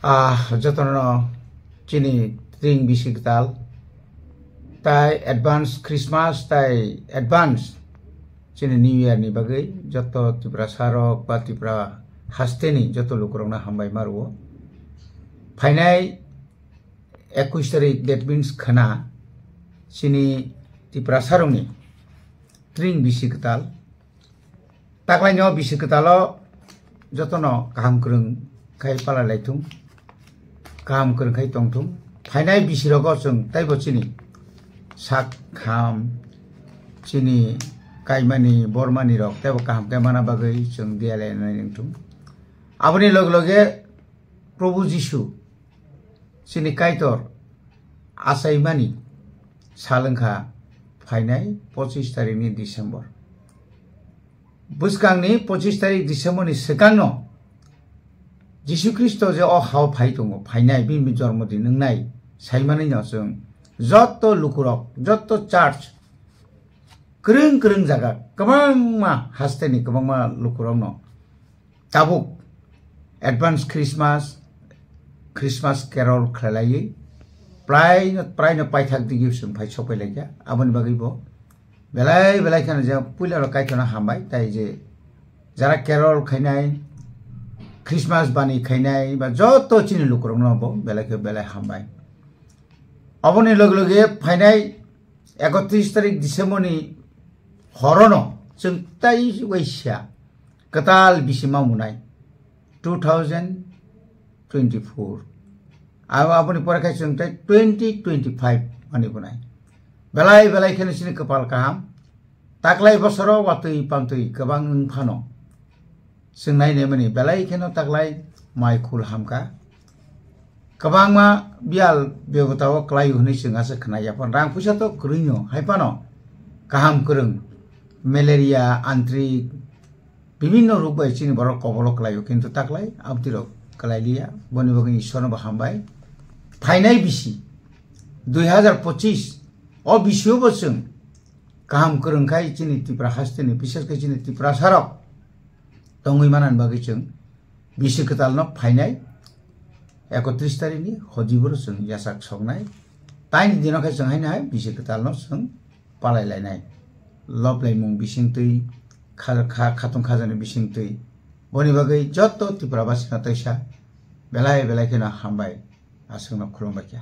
Jotono chini tring bisiktal tai advance Christmas tai advance chini New Year ni bagai joto tipra sarok ba tipra hasteni joto lukurona hambai maruo phainai 21 tarik that means khana chini tipra sarongni tring bisiktal taklainyo bisikitalo jotono kaham krung kai pala laitung kaham krung kai tongtung phainai bisirogo jeng taibo chini sak kham chini kaimani bormani rok taibo kaham kai mana bagai jeng diale naitung aboni log loge Prabhu Jishu chini kaitor asaimani salengkha phainai 25 tarik ni December Buskang ni 25 tarik December ni sekangno Jisu Kristo je o hau phai tongo phainai bin mi jormodin nungnai saimani no jeng joto lukurok joto church krung krung jaga kabangma hasteni kabangma lukurok no tabuk advance Christmas carol khlai prai no paithak digi sum phai sopai lagia aboni bagibo belai kana ja puila ro kaithona hambai tai je jara carol khainai Christmas bani khainai ba joto chini lukurong no bo belai hambai aboni logloge phainai 31 tarik December ni horono jeng tai waisya katal bisima munai 2024 aboni pore khai jeng tai 2025 mani bunai belai khene sini kepal kaham taklai bosoro watui pamtui kabang nungphano sengnai ne mani belai kheno taklai mai khul hamka kabang ma bial begotao klai huni singa se khna yapon rang puisa to kruino haipano kaham kurung malaria antri bibinno rog bai chini borok kobolo klaio kintu taklai abdirok klailia boni bogini sono ba hambai phainai bisi 2025 o bisio bosung kaham kurungkai chini tipra hasteni bises ke chini tipra sarok tongui manan bagi jeng bisi ketalno phainai 31 tarik ni hojibor jeng yasak sognai taini dinokai jeng hainai bisi ketalno jeng palai lainai loblai mung bisingtui khatung khajani bisingtui boni bagi joto tipra basina taisa belai kena hambai asungna khulumbakia